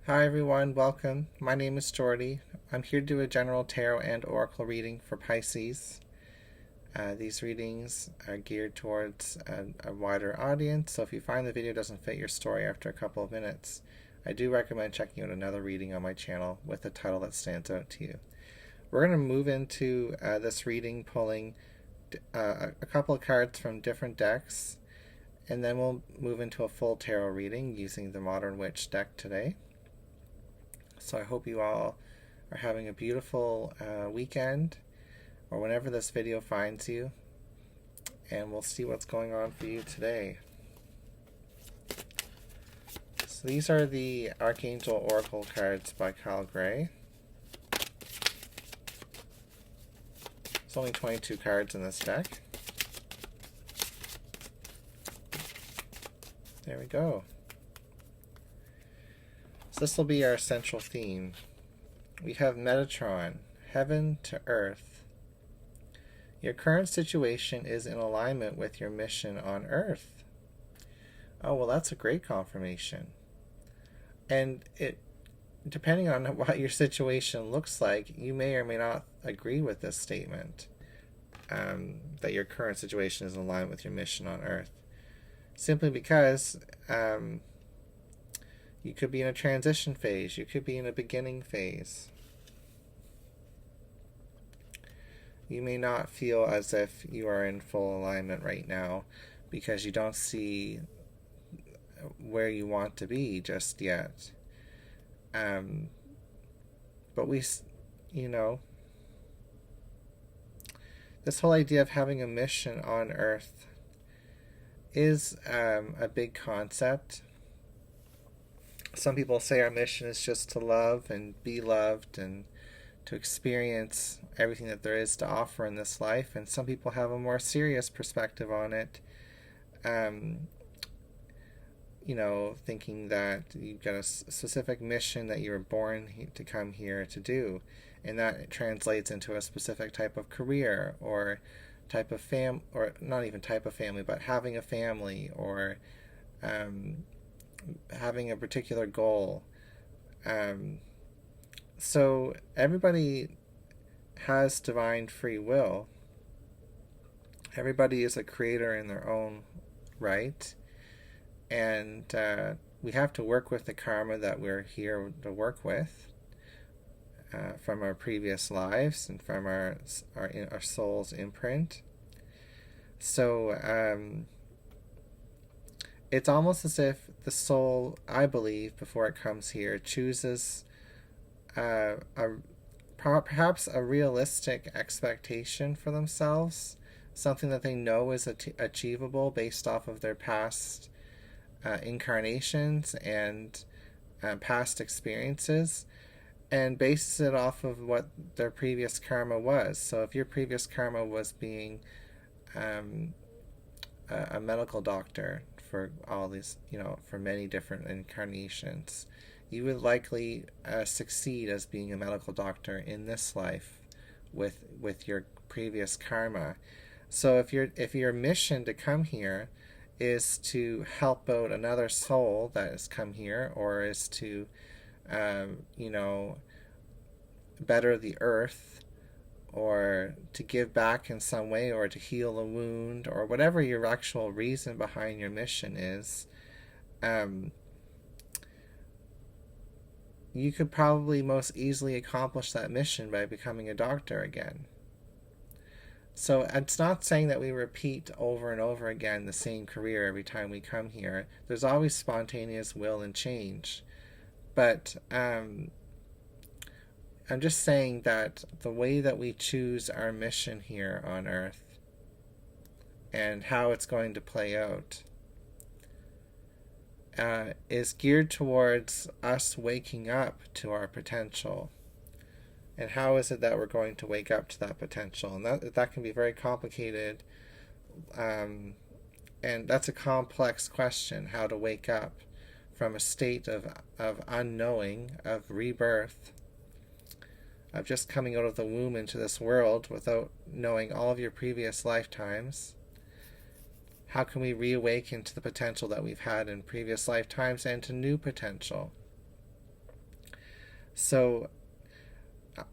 Hi everyone, welcome. My name is Jordy. I'm here to do a general tarot and oracle reading for Pisces. These readings are geared towards a wider audience, so if you find the video doesn't fit your story after a couple of minutes, I do recommend checking out another reading on my channel with a title that stands out to you. We're going to move into this reading pulling a couple of cards from different decks, and then we'll move into a full tarot reading using the Modern Witch deck today. So I hope you all are having a beautiful weekend, or whenever this video finds you, and we'll see what's going on for you today. So these are the Archangel Oracle cards by Kyle Gray. There's only 22 cards in this deck. There we go. So this will be our central theme. We have Metatron, heaven to earth. Your current situation is in alignment with your mission on earth. Oh, well, that's a great confirmation. And depending on what your situation looks like, you may or may not agree with this statement, that your current situation is in alignment with your mission on earth. Simply because you could be in a transition phase. You could be in a beginning phase. You may not feel as if you are in full alignment right now because you don't see where you want to be just yet. But this whole idea of having a mission on Earth is a big concept. Some people say our mission is just to love and be loved and to experience everything that there is to offer in this life. And some people have a more serious perspective on it, thinking that you've got a specific mission that you were born to come here to do. And that translates into a specific type of career or type of or not even type of family, but having a family or having a particular goal. So everybody has divine free will. Everybody is a creator in their own right. And we have to work with the karma that we're here to work with from our previous lives and from our soul's imprint. So it's almost as if the soul, I believe, before it comes here, chooses perhaps a realistic expectation for themselves, something that they know is achievable based off of their past incarnations and past experiences, and bases it off of what their previous karma was. So if your previous karma was being a medical doctor for all these, for many different incarnations, you would likely succeed as being a medical doctor in this life with your previous karma. So if your mission to come here is to help out another soul that has come here, or is to better the earth, or to give back in some way, or to heal a wound, or whatever your actual reason behind your mission is, you could probably most easily accomplish that mission by becoming a doctor again. So it's not saying that we repeat over and over again the same career every time we come here. There's always spontaneous will and change. But I'm just saying that the way that we choose our mission here on Earth and how it's going to play out is geared towards us waking up to our potential. And how is it that we're going to wake up to that potential? And that can be very complicated. And that's a complex question, how to wake up from a state of unknowing, of rebirth, of just coming out of the womb into this world without knowing all of your previous lifetimes. How can we reawaken to the potential that we've had in previous lifetimes and to new potential? So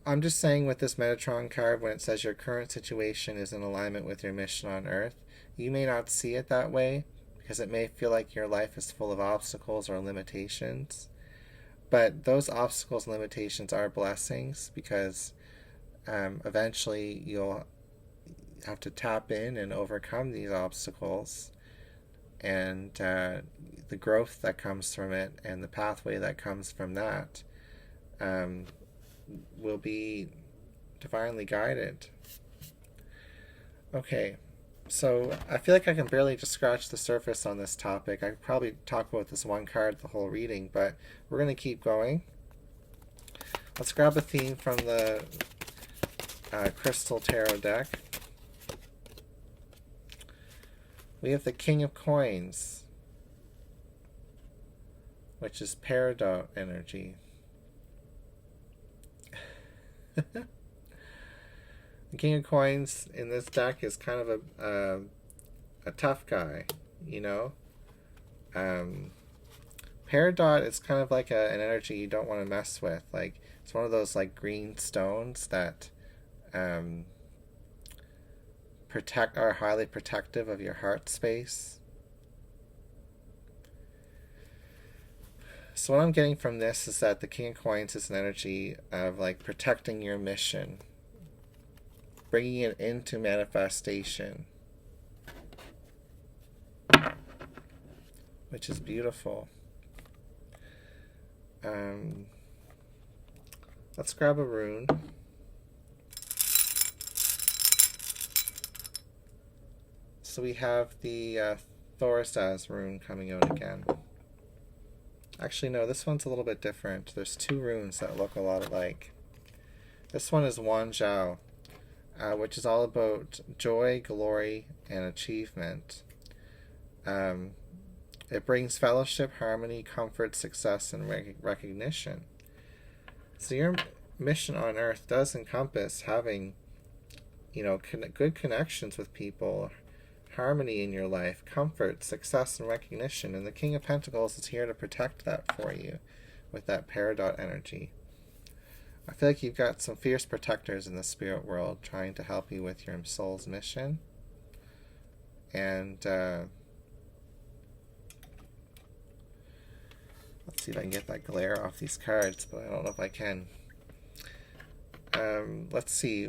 I'm just saying with this Metatron card, when it says your current situation is in alignment with your mission on Earth, you may not see it that way because it may feel like your life is full of obstacles or limitations. But those obstacles and limitations are blessings because eventually you'll have to tap in and overcome these obstacles, and the growth that comes from it and the pathway that comes from that will be divinely guided. Okay, so I feel like I can barely just scratch the surface on this topic. I could probably talk about this one card the whole reading, but we're going to keep going. Let's grab a theme from the Crystal Tarot deck. We have the King of Coins, which is Peridot energy. The King of Coins in this deck is kind of a tough guy, you know. Peridot is kind of like an energy you don't want to mess with. Like, it's one of those like green stones that are highly protective of your heart space. So what I'm getting from this is that the King of Coins is an energy of like protecting your mission, bringing it into manifestation, which is beautiful. Let's grab a rune. So we have the Thorisaz rune coming out again. Actually, no, this one's a little bit different. There's two runes that look a lot alike. This one is Wan Zhao, which is all about joy, glory, and achievement. It brings fellowship, harmony, comfort, success, and recognition. So your mission on Earth does encompass having, good connections with people, harmony in your life, comfort, success, and recognition. And the King of Pentacles is here to protect that for you with that Peridot energy. I feel like you've got some fierce protectors in the spirit world trying to help you with your soul's mission. And let's see if I can get that glare off these cards, but I don't know if I can. Let's see.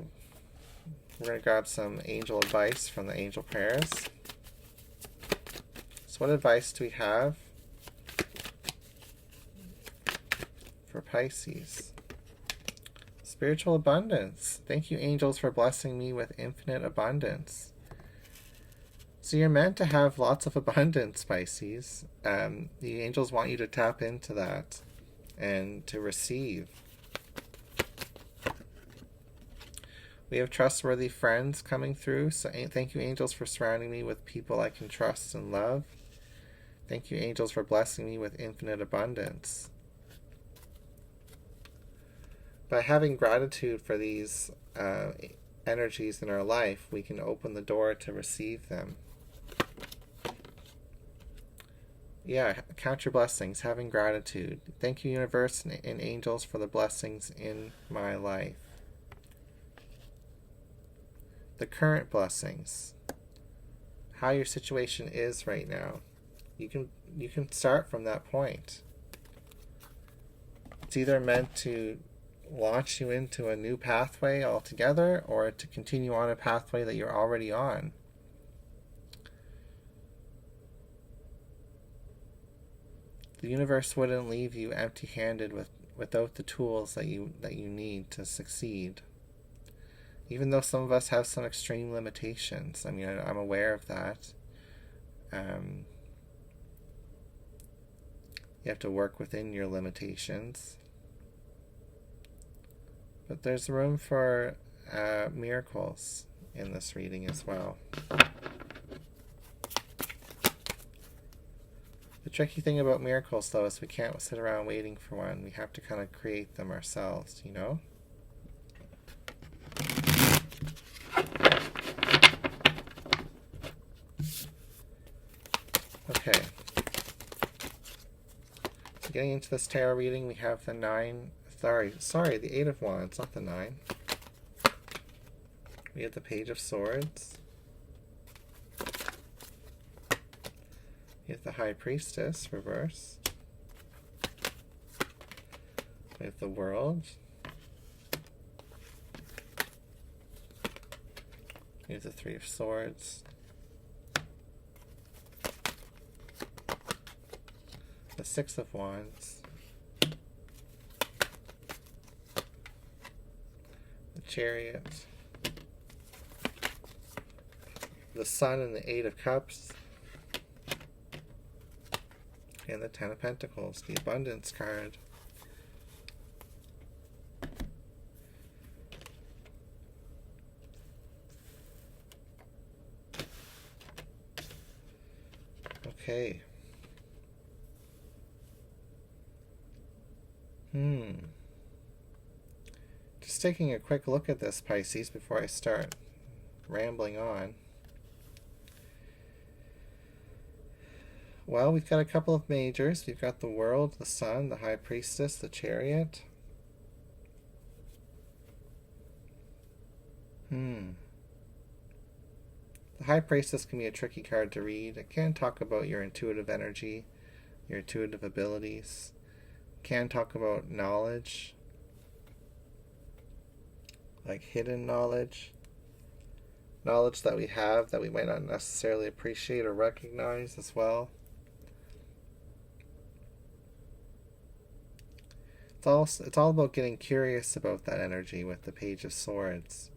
We're going to grab some angel advice from the angel prayers. So what advice do we have for Pisces? Spiritual abundance. Thank you, angels, for blessing me with infinite abundance. So you're meant to have lots of abundance, Pisces. The angels want you to tap into that and to receive. We have trustworthy friends coming through. So thank you, angels, for surrounding me with people I can trust and love. Thank you, angels, for blessing me with infinite abundance. By having gratitude for these energies in our life, we can open the door to receive them. Yeah, count your blessings, having gratitude. Thank you, universe and angels, for the blessings in my life. The current blessings. How your situation is right now. You can start from that point. It's either meant to launch you into a new pathway altogether, or to continue on a pathway that you're already on. The universe wouldn't leave you empty-handed without the tools that you need to succeed. Even though some of us have some extreme limitations. I mean, I'm aware of that. You have to work within your limitations. But there's room for miracles in this reading as well. The tricky thing about miracles, though, is we can't sit around waiting for one. We have to kind of create them ourselves, you know? Okay. So getting into this tarot reading, we have the 9 Sorry, the Eight of Wands, not the Nine. We have the Page of Swords. We have the High Priestess, reversed. We have the World. We have the Three of Swords. The Six of Wands. The Chariot. The Sun and the Eight of Cups. And the Ten of Pentacles, the Abundance card. Okay. Just taking a quick look at this, Pisces, before I start rambling on. Well, we've got a couple of majors. We've got the World, the Sun, the High Priestess, the Chariot. The High Priestess can be a tricky card to read. It can talk about your intuitive energy, your intuitive abilities. It can talk about knowledge, like hidden knowledge. Knowledge that we have that we might not necessarily appreciate or recognize as well. It's all about getting curious about that energy with the Page of Swords.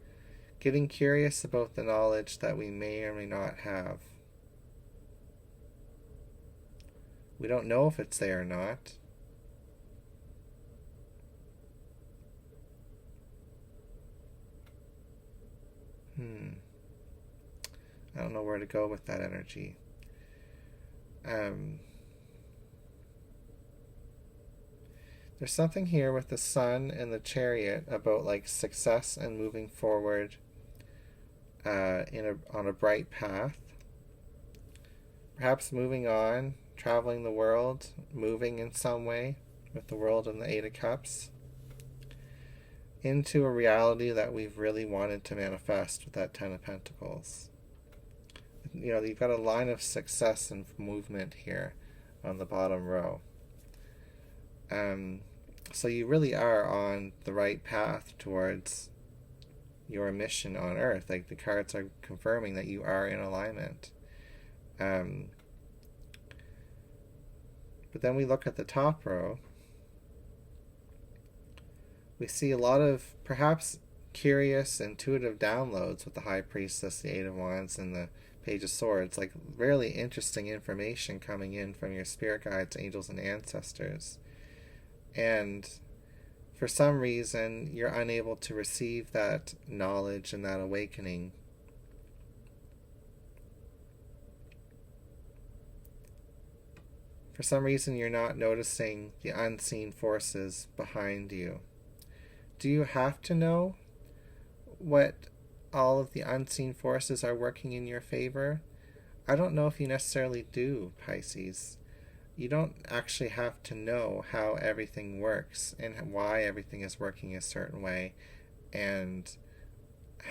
Getting curious about the knowledge that we may or may not have. We don't know if it's there or not. I don't know where to go with that energy. There's something here with the Sun and the Chariot about like success and moving forward on a bright path. Perhaps moving on, traveling the world, moving in some way with the World and the Eight of Cups into a reality that we've really wanted to manifest with that Ten of Pentacles. You know, you've got a line of success and movement here on the bottom row. So you really are on the right path towards your mission on Earth. Like, the cards are confirming that you are in alignment. But then we look at the top row. We see a lot of perhaps curious, intuitive downloads with the High Priestess, the Eight of Wands, and the Page of Swords. Like, really interesting information coming in from your spirit guides, angels, and ancestors. And for some reason, you're unable to receive that knowledge and that awakening. For some reason, you're not noticing the unseen forces behind you. Do you have to know what all of the unseen forces are working in your favor? I don't know if you necessarily do, Pisces. You don't actually have to know how everything works and why everything is working a certain way, and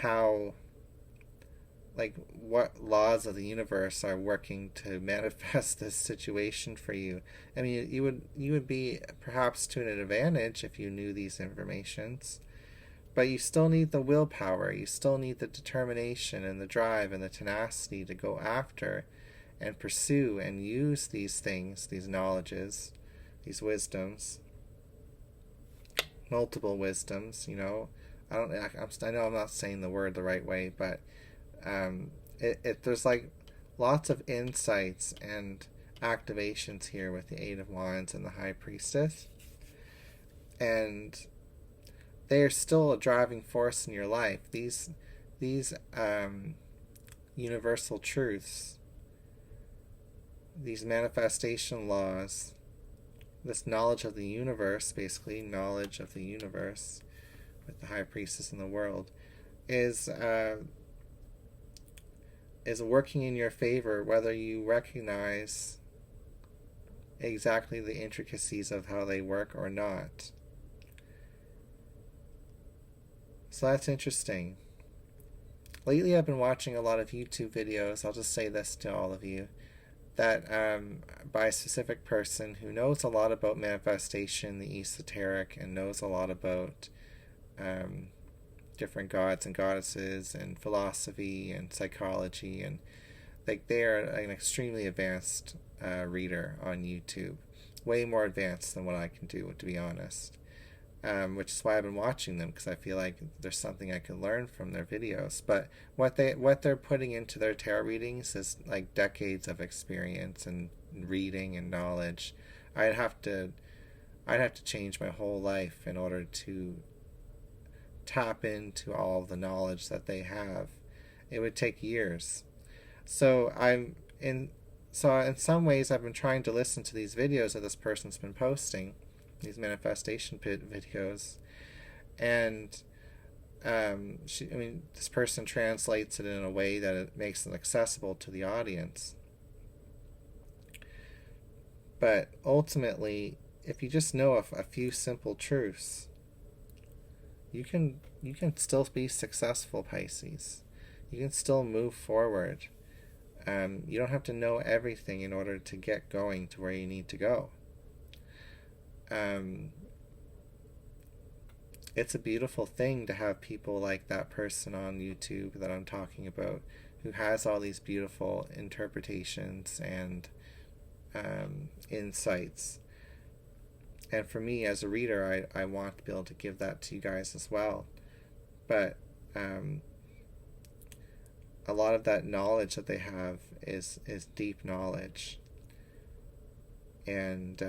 how, like, what laws of the universe are working to manifest this situation for you. I mean, you would be perhaps to an advantage if you knew these informations, but you still need the willpower, you still need the determination and the drive and the tenacity to go after and pursue and use these things, these knowledges, these wisdoms, multiple wisdoms. You know, I know I'm not saying the word the right way, but there's like lots of insights and activations here with the Eight of Wands and the High Priestess, and they are still a driving force in your life. These universal truths, these manifestation laws, this knowledge of the universe, basically knowledge of the universe with the High Priestess in the World, is working in your favor, whether you recognize exactly the intricacies of how they work or not. So that's interesting. Lately I've been watching a lot of YouTube videos, I'll just say this to all of you, that by a specific person who knows a lot about manifestation, the esoteric, and knows a lot about different gods and goddesses and philosophy and psychology, and like they are an extremely advanced reader on YouTube, way more advanced than what I can do, to be honest. Which is why I've been watching them, because I feel like there's something I can learn from their videos. But what they're putting into their tarot readings is like decades of experience and reading and knowledge. I'd have to change my whole life in order to tap into all of the knowledge that they have. It would take years. So in some ways I've been trying to listen to these videos that this person's been posting, these manifestation videos, and this person translates it in a way that it makes it accessible to the audience. But ultimately, if you just know a few simple truths, you can still be successful, Pisces. You can still move forward. You don't have to know everything in order to get going to where you need to go. It's a beautiful thing to have people like that person on YouTube that I'm talking about, who has all these beautiful interpretations and insights. And for me as a reader, I want to be able to give that to you guys as well. But a lot of that knowledge that they have is deep knowledge. And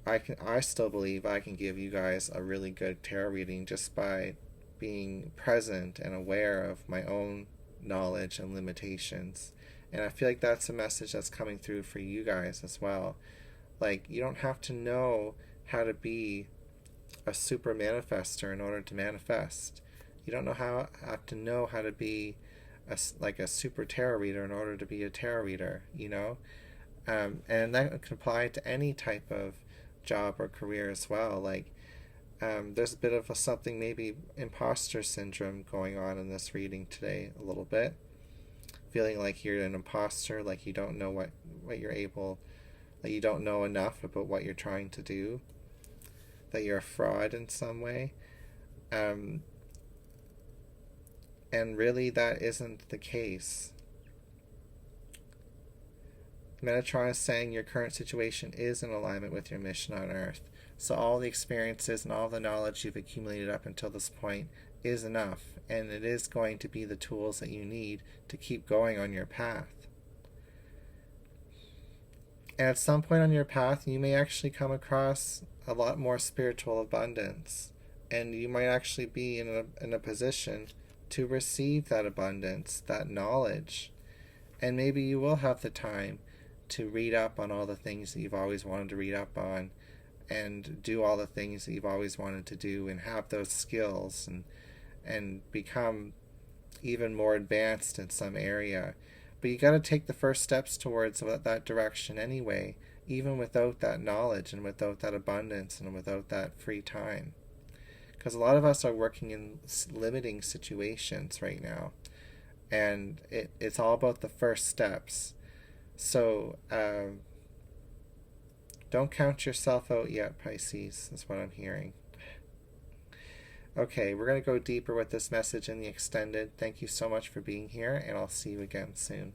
I still believe I can give you guys a really good tarot reading just by being present and aware of my own knowledge and limitations. And I feel like that's a message that's coming through for you guys as well. Like, you don't have to know how to be a super manifester in order to manifest. You don't have to know how to be a super tarot reader in order to be a tarot reader, you know? And that can apply to any type of job or career as well. Like, there's a bit of something, maybe imposter syndrome going on in this reading today, a little bit. Feeling like you're an imposter, like you don't know what you're able, like you don't know enough about what you're trying to do, that you're a fraud in some way. And really that isn't the case. Metatron is saying your current situation is in alignment with your mission on Earth. So all the experiences and all the knowledge you've accumulated up until this point is enough, and it is going to be the tools that you need to keep going on your path. And at some point on your path, you may actually come across a lot more spiritual abundance, and you might actually be in a position to receive that abundance, that knowledge. And maybe you will have the time to read up on all the things that you've always wanted to read up on, and do all the things that you've always wanted to do, and have those skills, and become even more advanced in some area. But you got to take the first steps towards that direction anyway, even without that knowledge and without that abundance and without that free time. Because a lot of us are working in limiting situations right now, and it's all about the first steps. So don't count yourself out yet, Pisces, is what I'm hearing. Okay, we're going to go deeper with this message in the extended. Thank you so much for being here, and I'll see you again soon.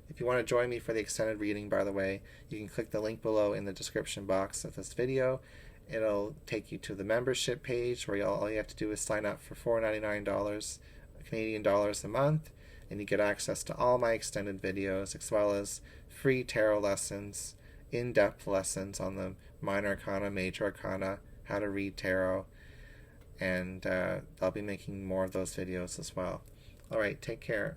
If you want to join me for the extended reading, by the way, you can click the link below in the description box of this video. It'll take you to the membership page where all you have to do is sign up for $4.99 Canadian dollars a month, and you get access to all my extended videos, as well as free tarot lessons, in-depth lessons on the minor arcana, major arcana, how to read tarot, and I'll be making more of those videos as well. Alright, take care.